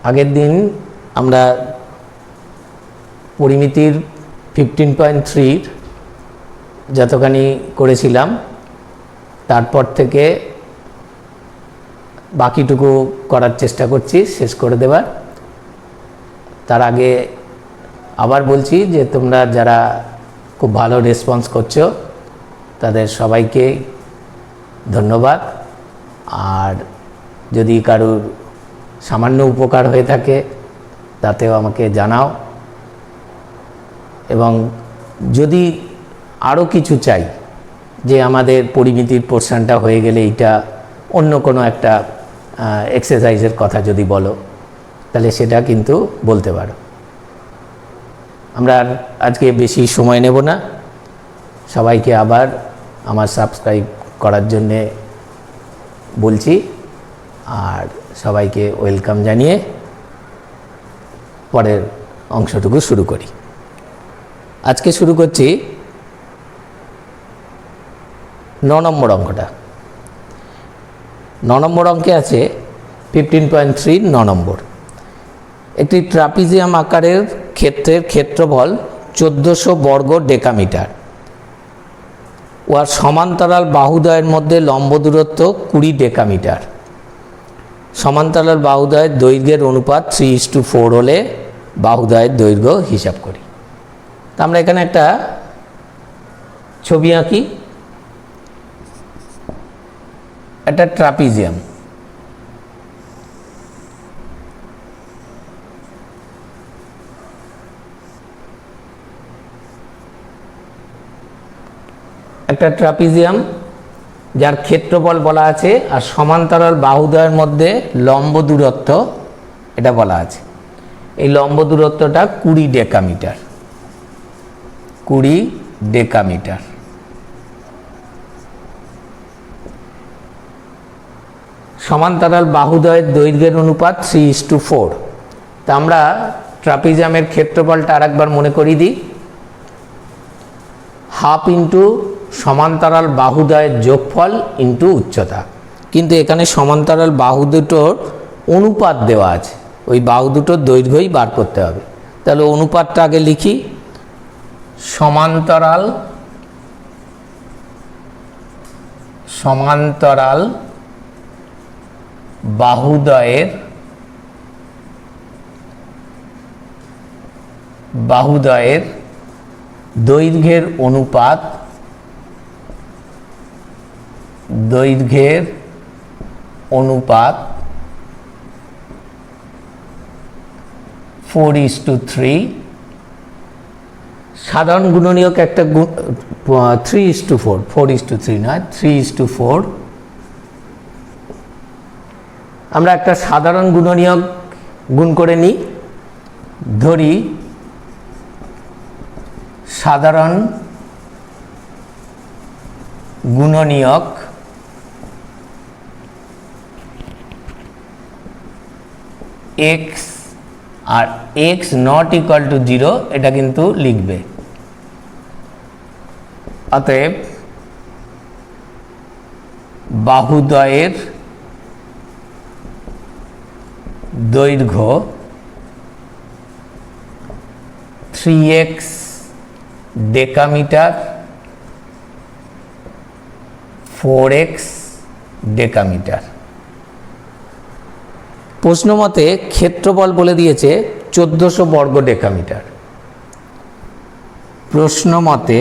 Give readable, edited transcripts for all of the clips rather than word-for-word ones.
আগের দিন আমরা পরিমিতির 15.3 যতখানি করেছিলাম তারপর থেকে বাকিটুকু করার চেষ্টা করছি শেষ করে দেবার। তার আগে আবার বলছি যে তোমরা যারা খুব ভালো রেসপন্স করছো তাদের সবাইকে ধন্যবাদ। আর যদি কারোর সামান্য উপকার হয়ে থাকে তাতেও আমাকে জানাও, এবং যদি আরও কিছু চাই যে আমাদের পরিমিতির পোর্শনটা হয়ে গেলে এইটা অন্য কোনো একটা এক্সারসাইজের কথা যদি বলো তাহলে সেটা কিন্তু বলতে পারো। আমরা আজকে বেশি সময় নেব না, সবাইকে আবার আমার সাবস্ক্রাইব করার জন্যে বলছি আর সবাইকে ওয়েলকাম জানিয়ে পরের অংশটুকু শুরু করি। আজকে শুরু করছি 9 নম্বর অঙ্কটা। 9 নম্বর অঙ্কে আছে 15.3 9 নম্বর। একটি ট্রাপিজিয়াম আকারের ক্ষেত্রের ক্ষেত্রফল 1400 বর্গ ডেকামিটার। উহার সমান্তরাল বাহুদ্বয়ের মধ্যে লম্ব দূরত্ব 20 ডেকামিটার। সমান্তরাল বাহুদ্বয়ের দৈর্ঘ্যের অনুপাত 3:4 হলে বাহুদ্বয়ের দৈর্ঘ্য হিসাব করি। তা আমরা এখানে একটা ছবি আঁকি। একটা ট্রাপিজিয়াম, একটা ট্রাপিজিয়াম যার ক্ষেত্রফল বলা আছে আর সমান্তরাল বাহুদ্বয়ের মধ্যে লম্ব দূরত্ব এটা বলা আছে। এই লম্ব দূরত্বটা 20 ডেকামিটার। 20 ডেকামিটার। সমান্তরাল বাহুদ্বয়ের দৈর্ঘ্যের অনুপাত 3:4। তা আমরা ট্রাপিজিয়ামের ক্ষেত্রফলটা আরেকবার মনে করিয়ে দিই। হাফ ইন্টু সমান্তরাল বাহুদ্বয়ের যোগফল ইন্টু উচ্চতা, কিন্তু এখানে সমান্তরাল বাহু দুটোর অনুপাত দেওয়া আছে, ওই বাহু দুটোর দৈর্ঘ্যই বার করতে হবে। তাহলে অনুপাতটা আগে লিখি। সমান্তরাল বাহুদ্বয়ের দৈর্ঘ্যের অনুপাত 4:3। সাধারণ গুণনীয়ক একটা 3:4, 4:3 নয়, 3:4। আমরা একটা সাধারণ গুণনীয়ক গুণ করে নিই। ধরি সাধারণ গুণনীয়ক x আর x নট ইকুয়াল টু 0 এটা কিন্তু লিখবে। অতএব বাহুদ্বয়ের দৈর্ঘ্য 3x ডেকামিটার, 4x ডেকামিটার। প্রশ্ন মতে ক্ষেত্রফল বলে দিয়েছে 1400 বর্গ ডেকামিটার। প্রশ্ন মতে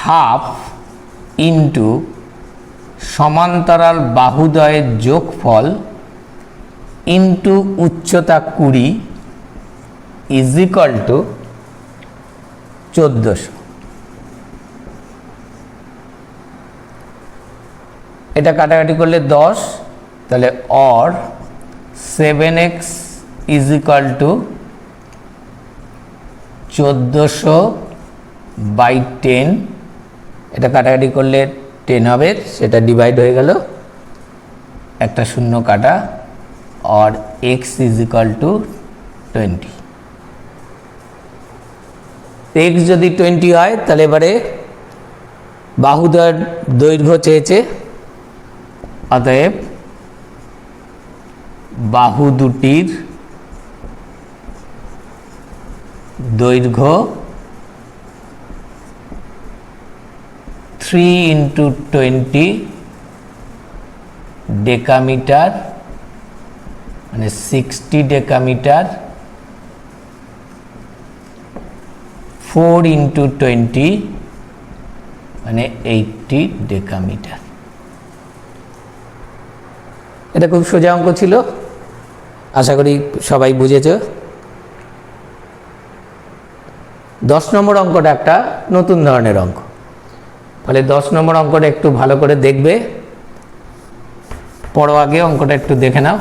হাফ ইন্টু সমান্তরাল বাহুদ্বয়ের যোগফল ইন্টু উচ্চতা 20 ইজ ইকুয়াল টু 1400। এটা কাটাকাটি করলে 10, তাহলে or 7x is equal two 1400/10। এটা কাটাকাটি করলে 10 হবে, সেটা ডিভাইড হয়ে গেল, একটা শূন্য কাটা, और x is equal to 20। x যদি 20 হয় তাহলে এবারে বাহুদ্বয়ের দৈর্ঘ্য চেয়েছে অতএব বাহু দুটির দৈর্ঘ্য 3 × 20 ডেকামিটার মানে 60 ডেকামিটার, 4 × 20 মানে 80 ডেকামিটার। এটা খুব সোজা অঙ্ক ছিল, আশা করি সবাই বুঝেছ। 10 নম্বর অঙ্কটা একটা নতুন ধরনের অঙ্ক, ফলে 10 নম্বর অঙ্কটা একটু ভালো করে দেখবে। পড়ো আগে অঙ্কটা একটু দেখে নাও।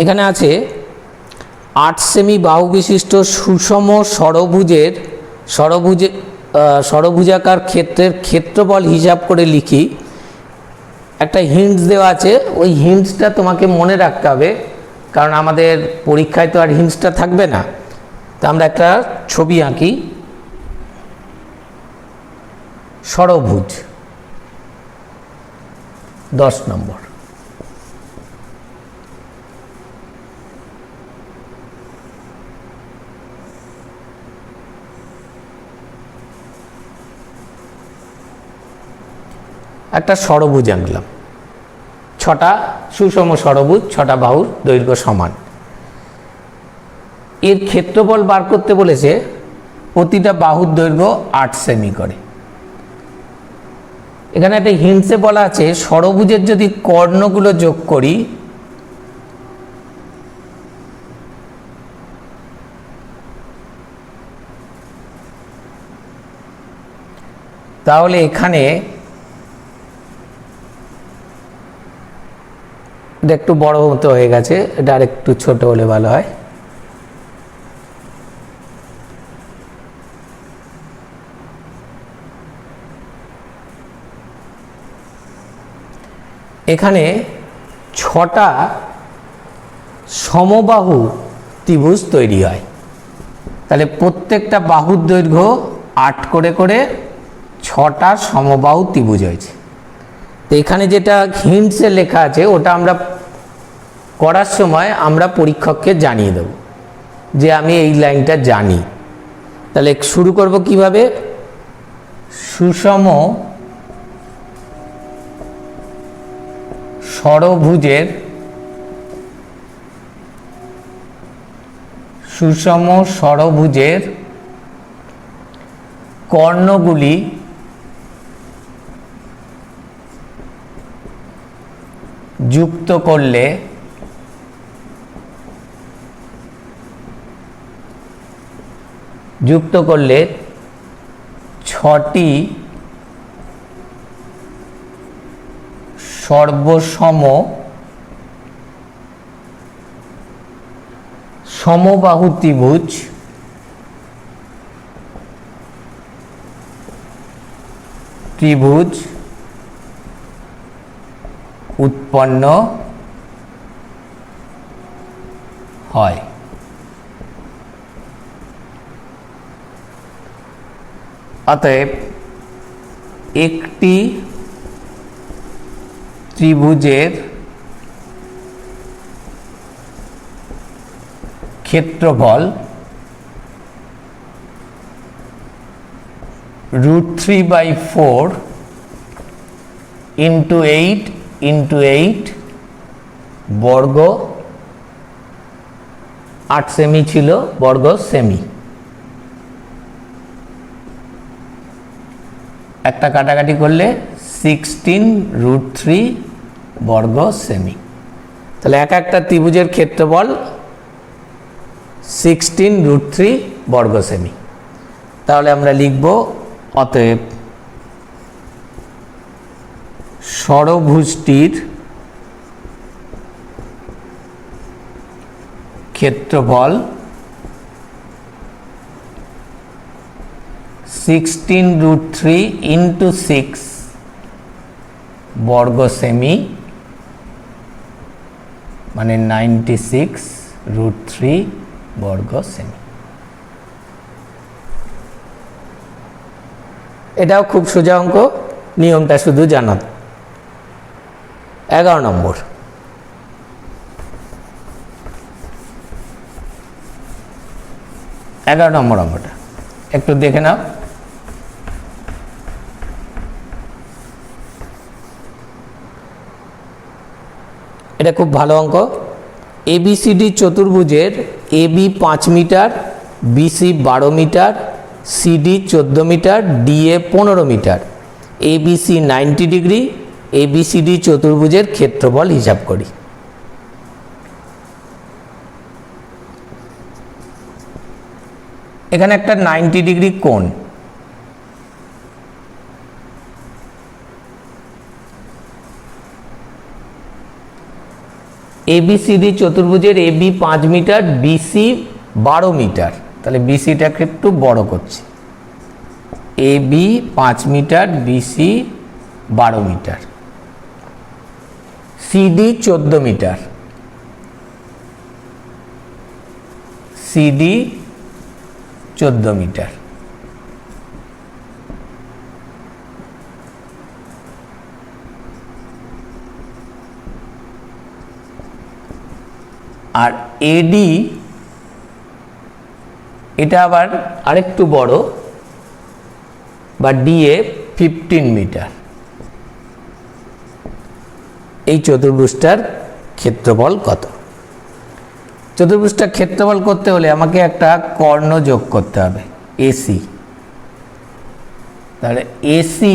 এখানে আছে 8 সেমি বাহু বিশিষ্ট সুষম ষড়ভুজাকার ক্ষেত্রের ক্ষেত্রফল হিসাব করে লিখি। একটা হিন্টস দেওয়া আছে, ওই হিন্টসটা তোমাকে মনে রাখতে হবে, কারণ আমাদের পরীক্ষায় তো আর হিন্টসটা থাকবে না। তো আমরা একটা ছবি আঁকি। ষড়ভুজ 10 নম্বর। একটা ষড়ভুজ আঁকলাম, 6টা সুষম ষড়ভুজ, 6টা বাহুর দৈর্ঘ্য সমান। এর ক্ষেত্রফল বার করতে বলেছে, প্রতিটা বাহুর দৈর্ঘ্য 8 সেমি করে। এখানে একটা হিন্টসে বলা আছে ষড়ভুজের যদি কর্ণগুলো যোগ করি, তাহলে এখানে এটা একটু বড় মতো হয়ে গেছে, এটা আর একটু ছোট হলে ভালো হয়। এখানে 6টা সমবাহু ত্রিভুজ তৈরি হয়, তাহলে প্রত্যেকটা বাহুর দৈর্ঘ্য 8 করে করে 6টা সমবাহু ত্রিভুজ হয়েছে। তো এখানে যেটা হিন্টসে লেখা আছে ওটা আমরা করার সময় আমরা পরীক্ষককে জানিয়ে দেব যে আমি এই লাইনটা জানি। তাহলে শুরু করব কিভাবে? সুষম ষড়ভুজের কর্ণগুলি যুক্ত করলে যুক্ত করলে 6টি সর্বসম সমবাহু ত্রিভুজ উৎপন্ন হয়। অতএব একটি ত্রিভুজের ক্ষেত্রফল √3/4 × 8 × 8 বর্গ 8 সেমি ছিল, বর্গ সেমি। একটা কাটাকাটি করলে 16√3 বর্গ সেমি। তাহলে একটা ত্রিভুজের ক্ষেত্রফল 16√3 বর্গ সেমি। তাহলে আমরা লিখব অতএব ষড়ভুজটির ক্ষেত্রফল 16√3 × 6 বর্গ সেমি মানে 96√3 বর্গ সেমি। এটাও খুব সোজা অঙ্ক, নিয়মটা শুধু জানা। 11 নম্বর, অঙ্কটা একটু দেখে নাও। এটা খুব ভালো অঙ্ক। এবিসিডি চতুর্ভুজের AB 5 metre, BC 12 metre, CD 14 metre, DA 15 metre, ABC 90 degree, ABCD চতুর্ভুজের ক্ষেত্রফল হিসাব করি। এখানে একটা 90 ডিগ্রি কোণ, এবিসিডি চতুর্ভুজের এবি 5 মিটার, বিসি 12 মিটার, তাহলে বিসিটাকে একটু বড় করছি, AB 5 metre, BC 12 metre, CD 14 metre, CD 14 metre, আর এডি এটা আবার আরেকটু বড়, বা ডিএ 15 মিটার। এই চতুর্ভুজটার ক্ষেত্রফল কত? চতুর্ভুজটার ক্ষেত্রফল করতে হলে আমাকে একটা কর্ণ যোগ করতে হবে, এসি। তাহলে এসি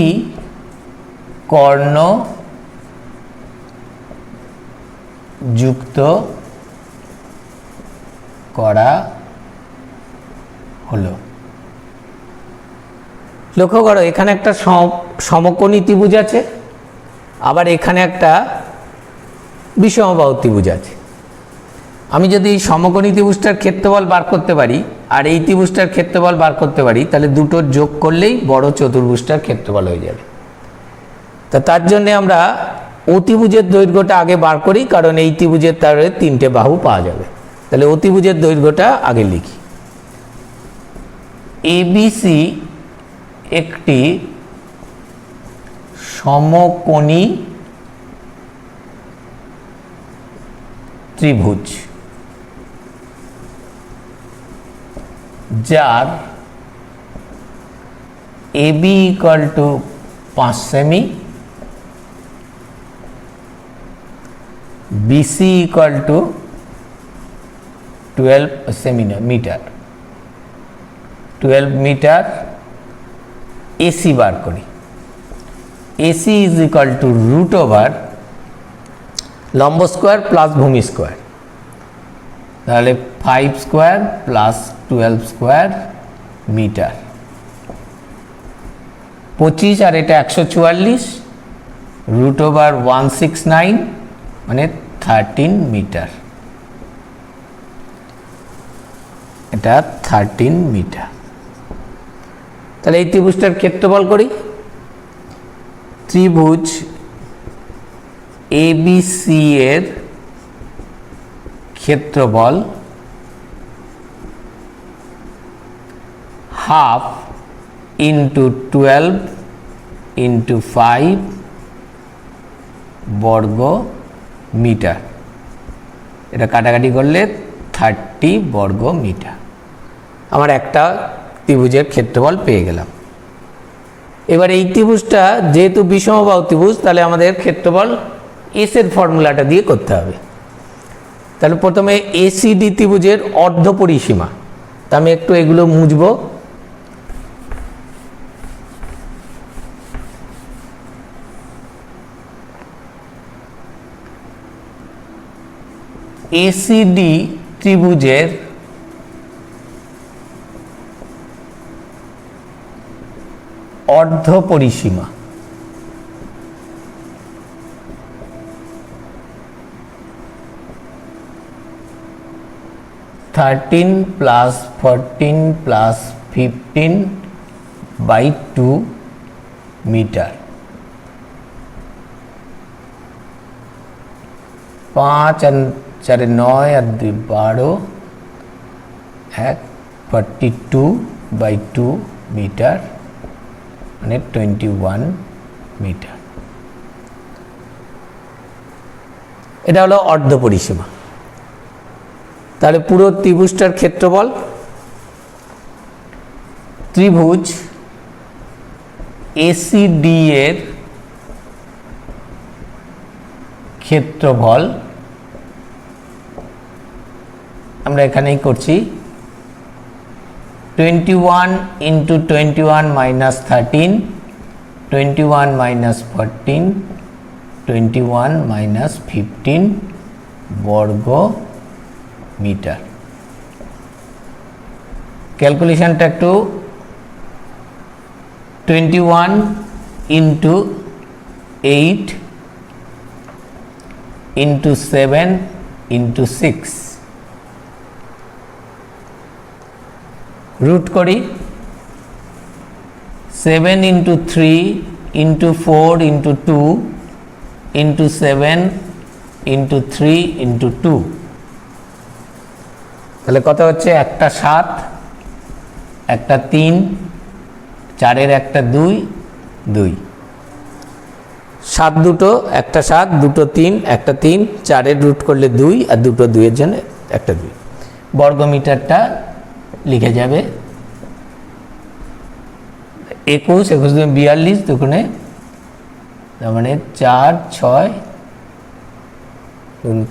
কর্ণ যুক্ত করা হলো। লক্ষ্য করো, এখানে একটা সমকোণী ত্রিভুজ আছে, আবার এখানে একটা বিষমবাহু ত্রিভুজ আছে। আমি যদি এই সমকোণী ত্রিভুজটার ক্ষেত্রফল বার করতে পারি আর এই ত্রিভুজটার ক্ষেত্রফল বার করতে পারি, তাহলে দুটোর যোগ করলেই বড় চতুর্ভুজটার ক্ষেত্রফল হয়ে যাবে। তা তার জন্যে আমরা অতিভুজের দৈর্ঘ্যটা আগে বার করি, কারণ এই ত্রিভুজের তারে 3টে বাহু পাওয়া যাবে। তাহলে অতিভুজের দৈর্ঘ্যটা আগে লিখি। এবিসি একটি সমকোণী ত্রিভুজ, যার এবি ইকুয়াল টু 5 সেমি, BC equal to 12 metre, 12 metre. AC বার করি, AC is equal to root over লম্ব স্কোয়ার প্লাস ভূমি স্কোয়ার, তাহলে 5 স্কোয়ার প্লাস 12 স্কোয়ার মিটার। 25 আর এটা 144, রুট ওভার 169 মানে 13 মিটার। এটা 13 মিটার। তাহলে এই ত্রিভুজটার ক্ষেত্রফল করি। ত্রিভুজ এবিসি এর ক্ষেত্রফল হাফ ইন্টু 12 ইন্টু 5 বর্গ মিটার। এটা কাটাকাটি করলে 30 বর্গ মিটার। আমার একটা ত্রিভুজের ক্ষেত্রফল পেয়ে গেলাম। এবার এই ত্রিভুজটা যেহেতু বিষমবাহু ত্রিভুজ, তাহলে আমাদের ক্ষেত্রফল এস এর ফর্মুলাটা দিয়ে করতে হবে। তাহলে প্রথমে এসিডি ত্রিভুজের অর্ধ পরিসীমা, তা আমি একটু এগুলো মুছব। এসিডি ত্রিভুজের অর্ধ পরিসীমা (13 + 14 + 15/2 মিটার। 5 আর 4 9 আর 2 12 42/2 মিটার মানে 21 মিটার। এটা হলো অর্ধ পরিসীমা। তাহলে পুরো ত্রিভুজটার ক্ষেত্রফল, ত্রিভুজ ACD এর ক্ষেত্রফল আমরা এখানেই করছি 21 × 21 - 13, 21 - 14, 21 - 15 বর্গ মিটার। ক্যালকুলেশনটা একটু 21 × 8 × 7 × 6 রুট করি। 7 × 3 × 4 × 2 × 7 × 3 × 2, তাহলে কত হচ্ছে? একটা 7, একটা 3, 4-এর একটা 2, 2, 7 দুটো, একটা 7, দুটো 3, একটা 3, 4-এর রুট করলে 2 আর দুটো 2-এর জন্য একটা 2। বর্গ মিটারটা লিখে যাবে 21, 21 × 42, দুগুণে তার মানে 4, 6,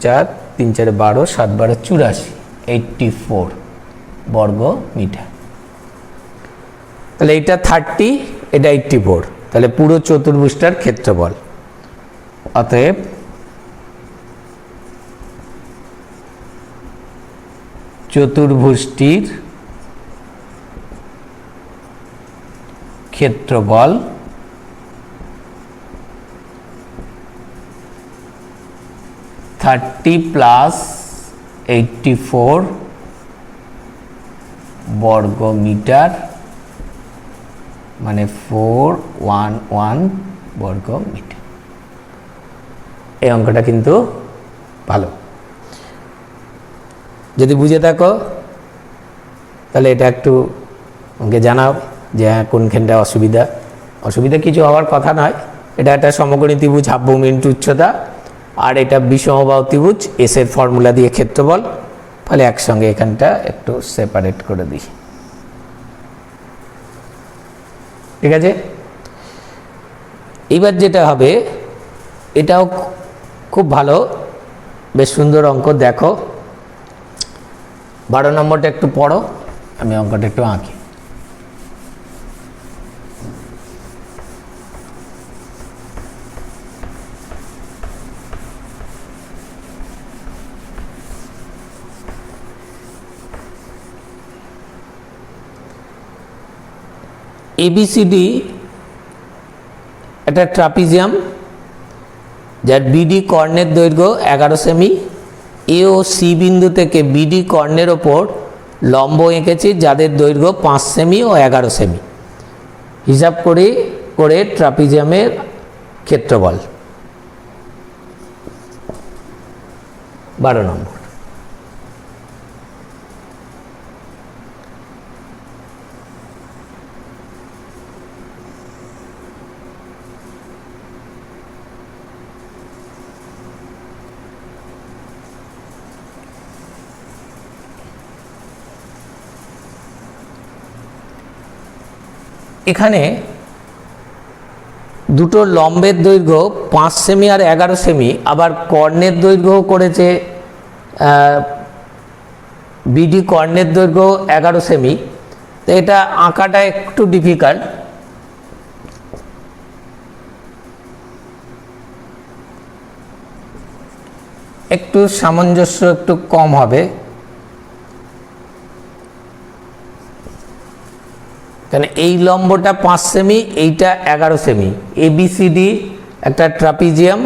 4, 3, 4, 12, 7, 12, 84, 84 বর্গ মিটার। তাহলে এটা 30, এটা 84, তাহলে পুরো চতুর্ভুজটার ক্ষেত্রফল। অতএব চতুর্ভুজটির ক্ষেত্রফল 30 + 84 বর্গ মিটার মানে 411 বর্গ মিটার। এই অঙ্কটা কিন্তু ভালো, যদি বুঝে থাকো তাহলে এটা একটু আমাকে জানাও যে কোনখানটা অসুবিধা। অসুবিধা কিছু হওয়ার কথা নয়। এটা একটা সমকোণী ত্রিভুজ, হাফ ভূমি ইন্টু উচ্চতা, আর এটা বিষমবাহু ত্রিভুজ, এস এর ফর্মুলা দিয়ে ক্ষেত্রফল। ফলে একসঙ্গে এখানটা একটু সেপারেট করে দিই, ঠিক আছে। এবার যেটা হবে, এটাও খুব ভালো, বেশ সুন্দর অঙ্ক। দেখো 12 নম্বরটা একটু পড়ো, আমি অঙ্কটা একটু আঁকি। ABCD একটা ট্রাপিজিয়াম, যার বিডি কর্ণের দৈর্ঘ্য 11 সেমি। এ ও সি বিন্দু থেকে বিডি কর্ণের ওপর লম্ব এঁকেছি, যাদের দৈর্ঘ্য 5 সেমি ও 11 সেমি। হিসাব করে ট্রাপিজিয়ামের ক্ষেত্রফল। 12 নম্বর। এখানে দুটো লম্বের দৈর্ঘ্য 5 সেমি আর 11 সেমি, আবার কর্ণের দৈর্ঘ্য করেছে বিডি কর্ণের দৈর্ঘ্য 11 সেমি। তো এটা আঁকাটা একটু ডিফিকাল্ট। একটু সামঞ্জস্য একটু কম হবে, কারণ এই লম্বটা 5 সেমি, এইটা 11 সেমি। ABCD একটা ট্রাপিজিয়াম,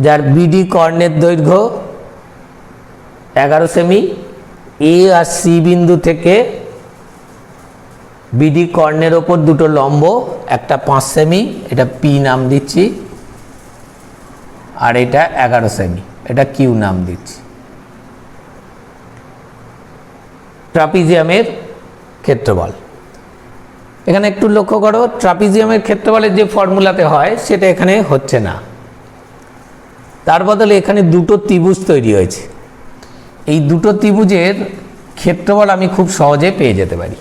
যার বিডি কর্ণের দৈর্ঘ্য 11 সেমি। এ আর সি বিন্দু থেকে বিডি কর্ণের ওপর দুটো লম্ব, একটা 5 সেমি, এটা পি নাম দিচ্ছি, আর এটা 11 সেমি, এটা কিউ নাম দিচ্ছি। ট্রাপিজিয়ামের ক্ষেত্রফল এখানে একটু লক্ষ্য করো, ট্রাপিজিয়ামের ক্ষেত্রফলের যে ফর্মুলাতে হয় সেটা এখানে হচ্ছে না, তার বদলে এখানে দুটো ত্রিভুজ তৈরি হয়েছে। এই দুটো ত্রিভুজের ক্ষেত্রফল আমি খুব সহজে পেয়ে যেতে পারি,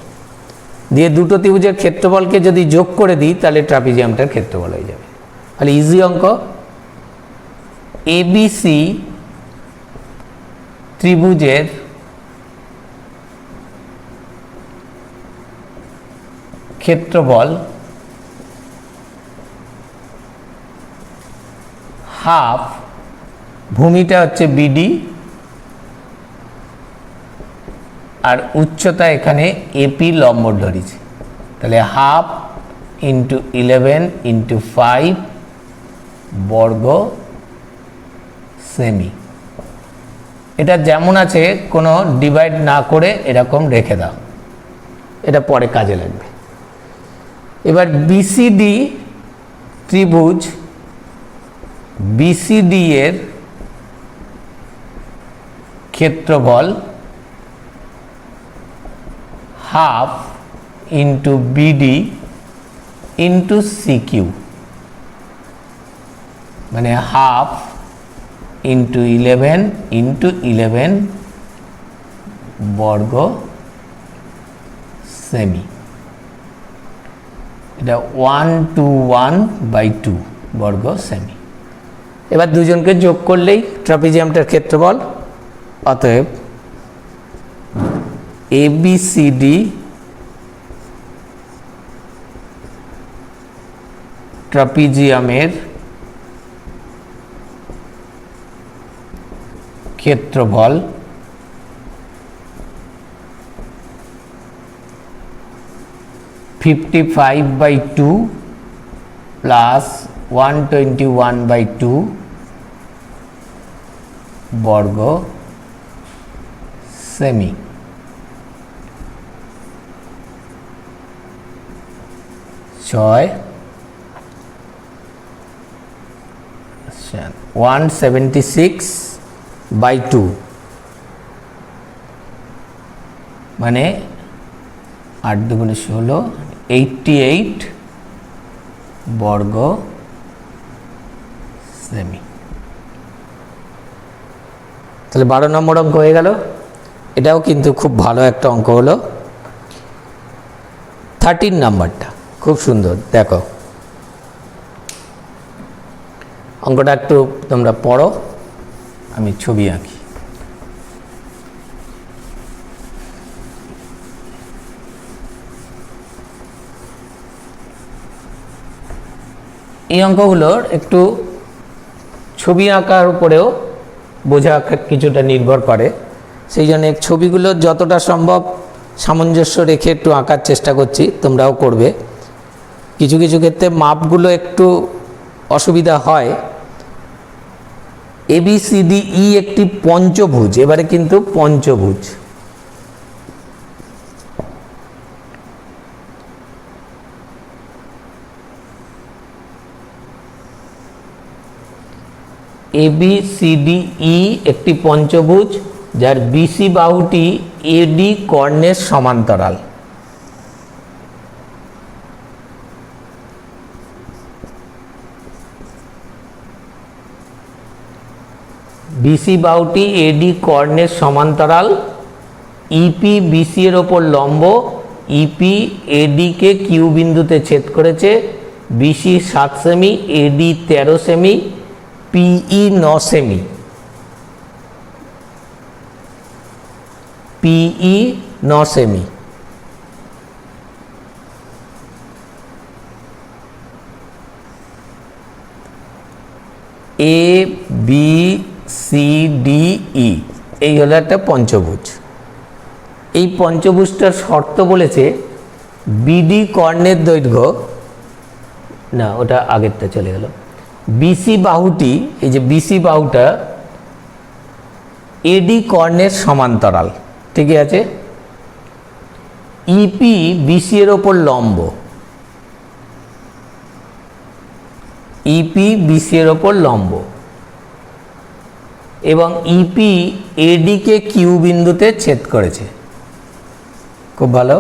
দিয়ে দুটো ত্রিভুজের ক্ষেত্রফলকে যদি যোগ করে দিই তাহলে ট্রাপিজিয়ামটার ক্ষেত্রফল হয়ে যাবে। তাহলে ইজি অঙ্ক, এবিসি ত্রিভুজের ক্ষেত্রফল হাফ, ভূমিটা হচ্ছে বিডি আর উচ্চতা এখানে এপি লম্ব ধরেছে, তাহলে হাফ ইন্টু 11 ইন্টু 5 বর্গ সেমি। এটা যেমন আছে কোনো ডিভাইড না করে এরকম রেখে দাও, এটা পরে কাজে লাগবে। এবার বিসিডি ত্রিভুজ, বিসিডি এর ক্ষেত্রফল half into BD into CQ, মানে হাফ ইন্টু 11 ইন্টু 11 বর্গ সেমি, এটা 121/2 বর্গ সেমি। এবার দুজনকে যোগ করলেই ট্রাপিজিয়ামটার ক্ষেত্রফল। অতএব এবিসিডি ট্রাপিজিয়ামের ক্ষেত্রফল 55/2 প্লাস 121/2 বর্গ সেমি। ছয় 176/2 মানে 8 দুগুণে 16, 88 বর্গ সেমি। তাহলে 12 নম্বর অঙ্ক হয়ে গেল। এটাও কিন্তু খুব ভালো একটা অঙ্ক হলো। 13 নাম্বারটা খুব সুন্দর, দেখো অঙ্কটা একটু তোমরা পড়ো, আমি ছবি আঁকি। এই অঙ্কগুলোর একটু ছবি আঁকার উপরেও বোঝা কিছুটা নির্ভর করে, সেই জন্য ছবিগুলো যতটা সম্ভব সামঞ্জস্য রেখে একটু আঁকার চেষ্টা করছি, তোমরাও করবে। কিছু কিছু ক্ষেত্রে মাপগুলো একটু অসুবিধা হয়। ABCDE একটি পঞ্চভুজ, এবারে কিন্তু পঞ্চভুজ। ABCDE একটি পঞ্চভুজ যার বিসি বাহুটি AD কর্ণের সমান্তরাল। বিসি বাহুটি AD কর্ণের সমান্তরাল, ইপি বিসি এর ওপর লম্ব, ইপি AD কে কিউ বিন্দুতে ছেদ করেছে, বিসি 7 সেমি, AD 13 সেমি, PE 9 সেমি, PE 9 সেমি। ABCDE এই হলো একটা পঞ্চভুজ। এই পঞ্চভুজটার শর্ত বলেছে বিডি কর্ণের দৈর্ঘ্য, না ওটা আগেরটা চলে গেল, বিসি বাহুটি, এই যে বিসি বাহুটা এডি কর্ণের সমান্তরাল, ঠিকই আছে। ইপি বিসি এর ওপর লম্ব, ইপি বিসি এর ওপর লম্ব, এবং ইপি এডিকে কিউ বিন্দুতে ছেদ করেছে। খুব ভালো।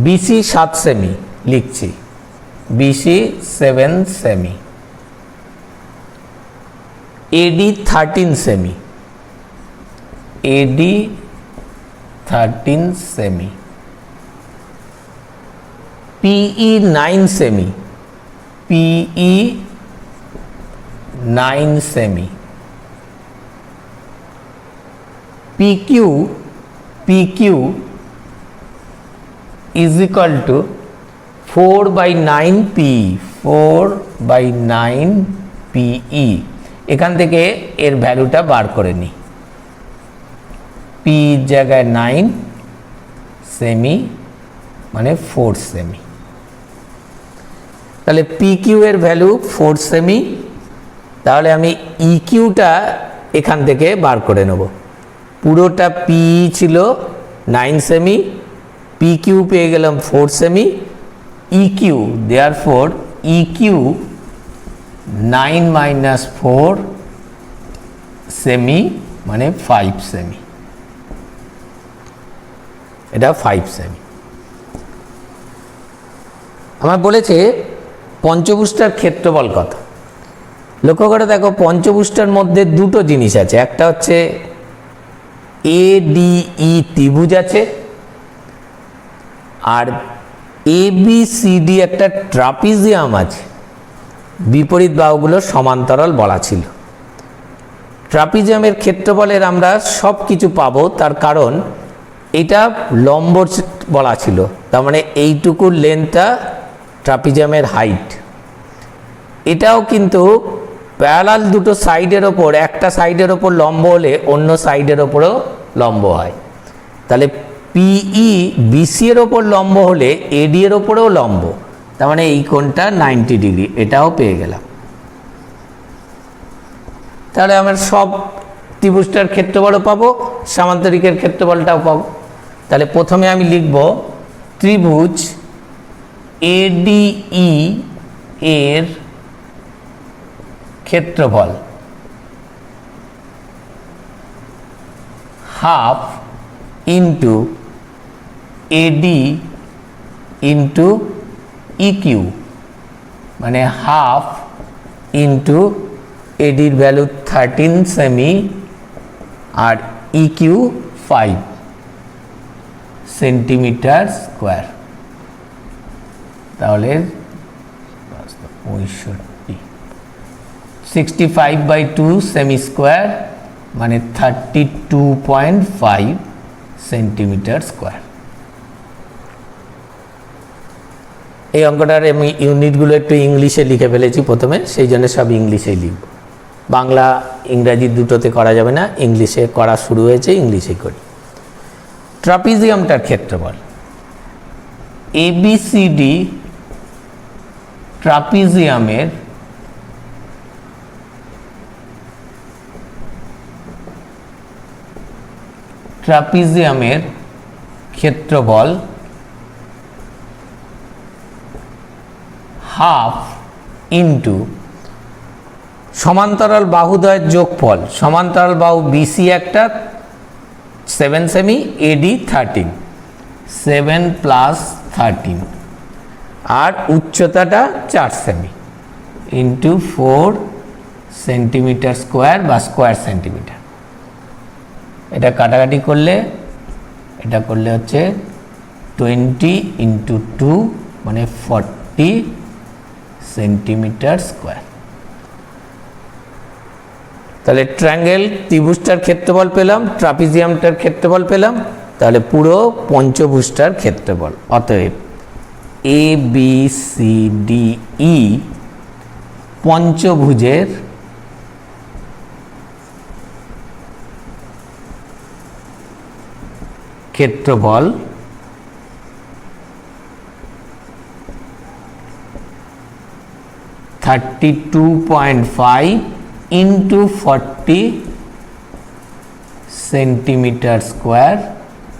বিসি 7 সেমি লিখছি, বিসি 7 সেমি, এডি 13 সেমি, এডি 13 সেমি, পিই 9 সেমি, পিই 9 সেমি, PQ, PQ is equal to 4/9 PE, 4/9 PE। এখান থেকে এর ভ্যালুটা বার করে নিই। পি জায়গায় 9 সেমি মানে 4 সেমি, তাহলে পি কিউ এর ভ্যালু 4 সেমি। তাহলে আমি ই কিউটা এখান থেকে বার করে নেব। পুরোটা পি ছিল 9 সেমি, পি কিউ পেয়ে গেলাম 4 সেমি, E Q therefore E Q 9 minus 4 সেমি মানে 5 সেমি, এটা 5 সেমি। আমার বলেছে পঞ্চভুজটার ক্ষেত্রফল কত। লক্ষ্য করে দেখো, পঞ্চভুজটার মধ্যে দুটো জিনিস আছে, একটা হচ্ছে এডিই ত্রিভুজ আছে, আর এবিসিডি একটা ট্রাপিজিয়াম আছে। বিপরীত বাহুগুলো সমান্তরাল বলা ছিল। ট্রাপিজিয়ামের ক্ষেত্রফলের আমরা সব কিছু পাবো, তার কারণ এটা লম্ব বলা ছিল, তার মানে এইটুকুর লেন্থটা ট্রাপিজিয়ামের হাইট। এটাও কিন্তু প্যারালাল দুটো সাইডের ওপর, একটা সাইডের ওপর লম্ব হলে অন্য সাইডের ওপরও লম্ব হয়। তাহলে পিই বিসি এর ওপর লম্ব হলে এডি এর ওপরেও লম্ব, তার মানে এই কোণটা 90 ডিগ্রি, এটাও পেয়ে গেলাম। তাহলে আমার সব ত্রিভুজটার ক্ষেত্রফলও পাবো, সামান্তরিকের ক্ষেত্রফলটাও পাবো। তাহলে প্রথমে আমি লিখব ত্রিভুজ এডিই এর ক্ষেত্রফল হাফ ইন্টু এডি ইন্টু ইকিউ, মানে হাফ ইন্টু এডির ভ্যালু 13 সেমি আর ইকিউ 5 সেন্টিমিটার স্কোয়ার। তাহলে 65/2 সেমি স্কোয়ার মানে 32.5 সেন্টিমিটার স্কোয়ার। এই অঙ্কটার আমি ইউনিটগুলো একটু ইংলিশে লিখে ফেলেছি প্রথমে, সেই জন্য সব ইংলিশেই লিখব। বাংলা ইংরাজি দুটোতে করা যাবে না, ইংলিশে করা শুরু হয়েছে, ইংলিশেই করি। ট্রাপিজিয়ামটার ক্ষেত্রফল এবিসিডি ট্রাপিজিয়ামের ক্ষেত্রফল হাফ ইন্টু সমান্তরাল বাহুদ্বয়ের যোগফল। সমান্তরাল বাহু বিসি একটা 7 সেমি, এডি 13, 7 প্লাস 13, আর উচ্চতাটা 4 সেমি ইন্টু 4 সেন্টিমিটার স্কোয়ার বা স্কোয়ার সেন্টিমিটার। এটা কাটাকাটি করলে, এটা করলে হচ্ছে 20 ইন্টু 2 মানে 40 সেন্টিমিটার স্কোয়ার। তাহলে ট্রায়াঙ্গেল ত্রিভুজটার ক্ষেত্রফল পেলাম, ট্রাপিজিয়ামটার ক্ষেত্রফল পেলাম, তাহলে পুরো পঞ্চভুজটার ক্ষেত্রফল। অতএব A B C D E পঞ্চভুজের ক্ষেত্রফল (32.5 ইন্টু 40 সেন্টিমিটার স্কোয়ার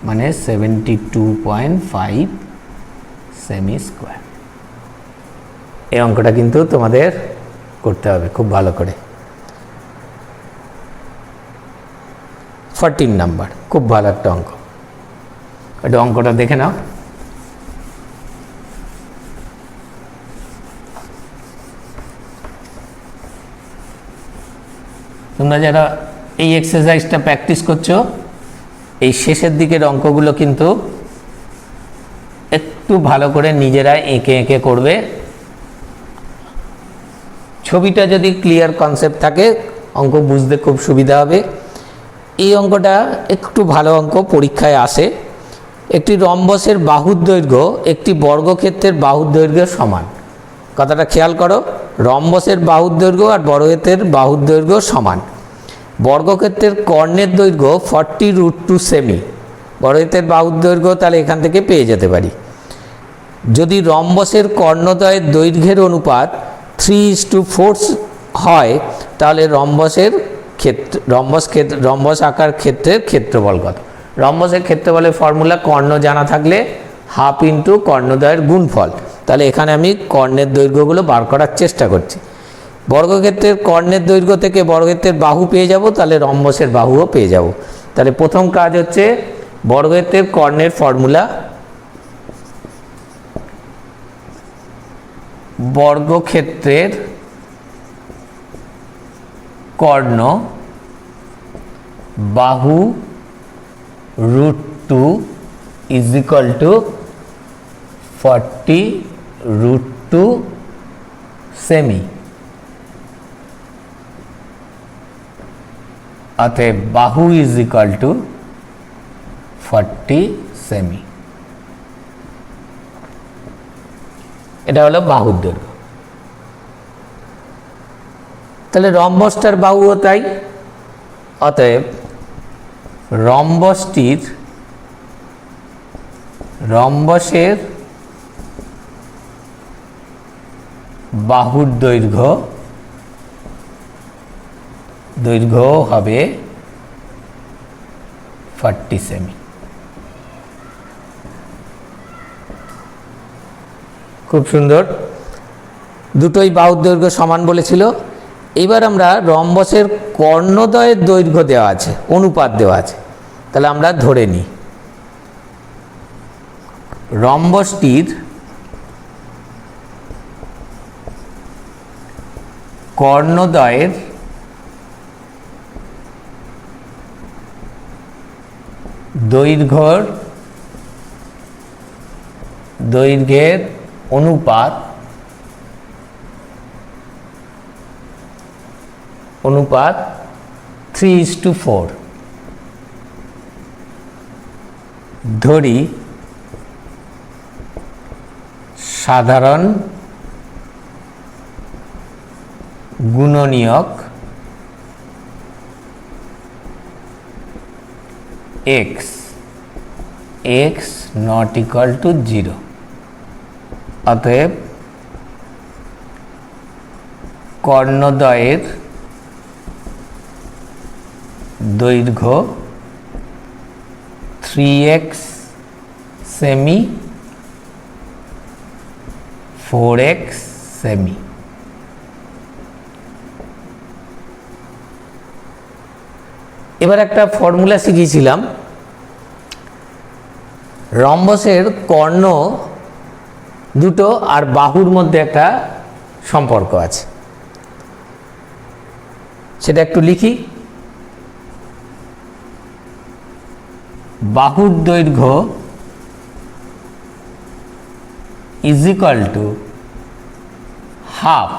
মানে 72.5 সেমি স্কোয়ার। এই অঙ্কটা কিন্তু তোমাদের করতে হবে খুব ভালো করে। 14 নাম্বার। খুব ভালো একটা অঙ্ক, এটা অঙ্কটা দেখে নাও। তোমরা যারা এই এক্সারসাইজটা প্র্যাকটিস করছো, এই শেষের দিকের অঙ্কগুলো কিন্তু একটু ভালো করে নিজেরাই এঁকে এঁকে করবে। ছবিটা যদি ক্লিয়ার কনসেপ্ট থাকে অঙ্ক বুঝতে খুব সুবিধা হবে। এই অঙ্কটা একটু ভালো অঙ্ক, পরীক্ষায় আসে। একটি রম্বসের বাহুর দৈর্ঘ্য একটি বর্গক্ষেত্রের বাহুর দৈর্ঘ্যের সমান। কথাটা খেয়াল করো, রম্বসের বাহুর দৈর্ঘ্য আর বর্গক্ষেত্রের বাহুর দৈর্ঘ্য সমান। বর্গক্ষেত্রের কর্ণের দৈর্ঘ্য 40√2 সেমি। বর্গক্ষেত্রের বাহুর দৈর্ঘ্য তাহলে এখান থেকে পেয়ে যেতে পারি। যদি রম্বসের কর্ণদ্বয়ের দৈর্ঘ্যের অনুপাত 3:4 হয় তাহলে রম্বস আকার ক্ষেত্রের ক্ষেত্রফল কত? রম্বসের ক্ষেত্রফলের ফর্মুলা কর্ণ জানা থাকলে হাফ ইন্টু কর্ণদ্বয়ের গুণফল। তাহলে এখানে আমি কর্ণের দৈর্ঘ্যগুলো বার করার চেষ্টা করছি। বর্গক্ষেত্রের কর্ণের দৈর্ঘ্য থেকে বর্গক্ষেত্রের বাহু পেয়ে যাব, তাহলে রম্বসের বাহুও পেয়ে যাব। তাহলে প্রথম কাজ হচ্ছে বর্গক্ষেত্রের কর্ণের ফর্মুলা, বর্গক্ষেত্রের কর্ণ বাহু √2 = 40√2 সেমি। অতএব বাহু = 40 সেমি। এটা হলো বাহুর দৈর্ঘ্য। তাহলে রম্বসটার বাহুও তাই। অতএব রম্বসের বাহুর দৈর্ঘ্য হবে 40 সেমি। খুব সুন্দর, দুটোই বাহুর দৈর্ঘ্য সমান বলেছিল। এবার আমরা রম্বসের কর্ণদ্বয়ের দৈর্ঘ্য দেওয়া আছে, অনুপাত দেওয়া আছে, তাহলে আমরা ধরে নিই রম্বসটির কর্ণদ্বয়ের দৈর্ঘ্যের অনুপাত 3:4 ধরি। সাধারণ গুণনীয়ক x ≠ 0। অতএব কর্ণদ্বয়ের দৈর্ঘ্য 3x সেমি, 4x সেমি। এবার একটা ফর্মুলা শিখিয়েছিলাম, রম্বসের কর্ণ দুটো আর বাহুর মধ্যে একটা সম্পর্ক আছে, সেটা একটু লিখি। বাহুর দৈর্ঘ্য = হাফ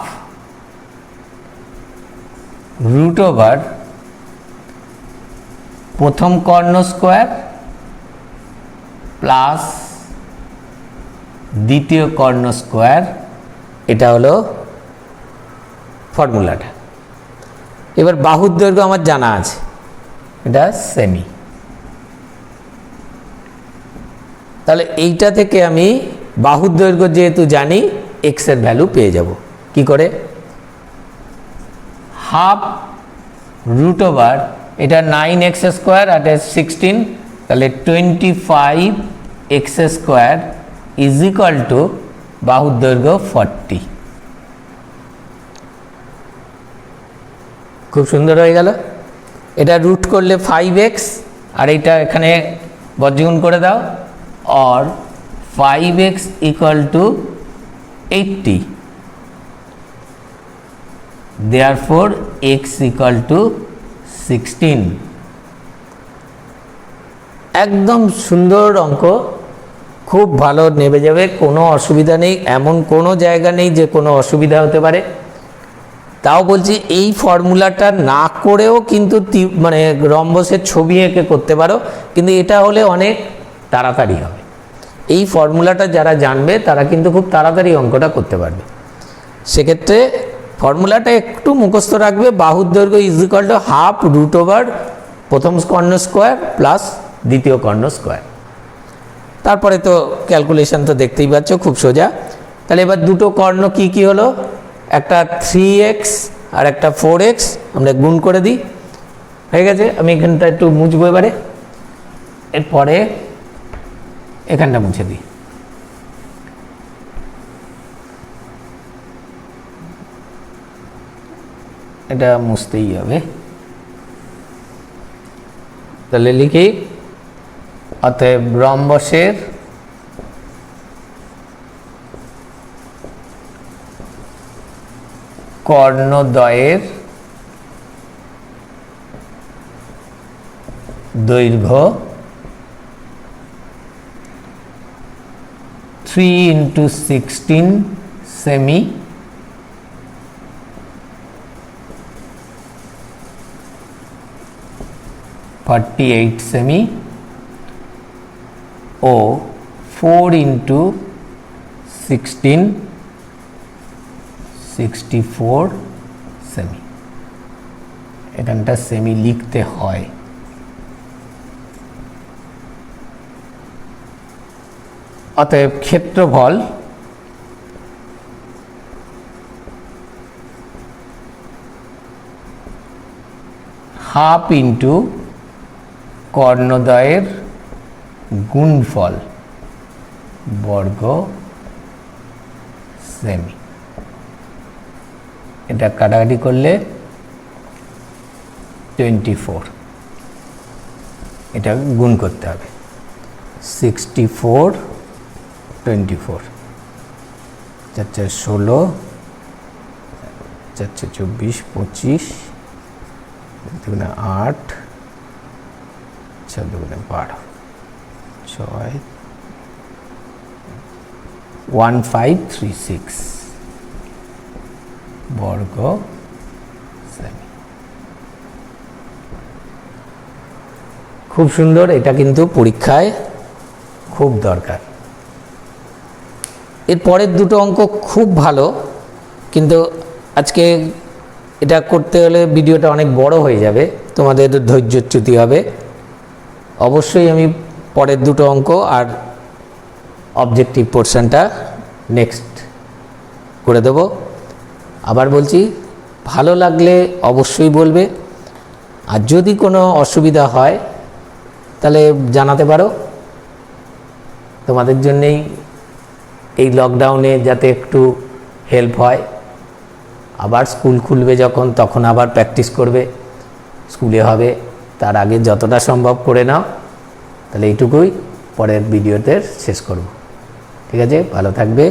√ প্রথম কর্ণ স্কোয়ার প্লাস দ্বিতীয় কর্ণ স্কোয়ার। এটা হলো ফর্মুলাটা। এবার বাহুর দৈর্ঘ্য আমার জানা আছে, এটা সেমি। তাহলে এইটা থেকে আমি বাহুর দৈর্ঘ্য যেহেতু জানি, x এর ভ্যালু পেয়ে যাব। কি করে? হাফ √ এটা 9x² আর 16, তাহলে 25x² = বাহুর দৈর্ঘ্য 40। খুব সুন্দর হয়ে গেল। এটা রুট করলে 5x, আর এটা এখানে বজ্রগুণ করে দাও, or 5x equal to 80, therefore x equal to 16। একদম সুন্দর অঙ্ক, খুব ভালো নেবে যাবে, কোনো অসুবিধা নেই, এমন কোনো জায়গা নেই যে কোনো অসুবিধা হতে পারে। তাও বলছি এই ফর্মুলাটা না করেও কিন্তু মানে রম্বসের ছবি এঁকে করতে পারো, কিন্তু এটা হলে অনেক তাড়াতাড়ি হবে। এই ফর্মুলাটা যারা জানবে তারা কিন্তু খুব তাড়াতাড়ি অঙ্কটা করতে পারবে। সেক্ষেত্রে ফর্মুলাটা একটু মুখস্থ রাখবে, বাহুর দৈর্ঘ্য is equal to half root over প্রথম কর্ণ স্কোয়ার প্লাস দ্বিতীয় কর্ণ স্কোয়ার। তারপরে তো ক্যালকুলেশন তো দেখতেই পাচ্ছ, খুব সোজা। তাহলে এবার দুটো কর্ণ কি কি হলো, একটা 3x আর একটা 4x, আমরা গুণ করে দিই, হয়ে গেছে। আমি এখানটা একটু মুছবো এবারে, এরপরে এখানটা মুছে দিই। এটা মুছতেই হবে, তাহলে লিখি অতএব রম্বসের কর্ণদ্বয়ের দৈর্ঘ্য 3 × 16 সেমি, 48 সেমি ও 4 × 16 64 সেমি। এখানটা সেমি লিখতে হয়। অতএব ক্ষেত্রফল হাফ ইন্টু কর্ণদ্বয়ের গুণফল বর্গ সেমি। এটা কাটাকাটি করলে 24, এটা গুণ করতে হবে 64 24, 4 4 16, 4 4 24 25, 8 6 2 12 6 1536 বর্গ সেমি। খুব সুন্দর, এটা কিন্তু পরীক্ষায় খুব দরকার। এর পরের দুটো অঙ্ক খুব ভালো, কিন্তু আজকে এটা করতে হলে ভিডিওটা অনেক বড় হয়ে যাবে, তোমাদের ধৈর্যচ্যুতি হবে। অবশ্যই আমি পরের দুটো অঙ্ক আর অবজেক্টিভ পোর্শনটা নেক্সট করে দেব। আবার বলছি, ভালো লাগলে অবশ্যই বলবে, আর যদি কোনো অসুবিধা হয় তাহলে জানাতে পারো। তোমাদের জন্যেই এই লকডাউনে যাতে একটু হেল্প হয়। আবার স্কুল খুলবে যখন, তখন আবার প্র্যাকটিস করবে, স্কুলে হবে, তার আগে যতটা সম্ভব করে নাও। তাহলে এইটুকুই, পরের ভিডিওতে শেষ করব। ঠিক আছে, ভালো থাকবে।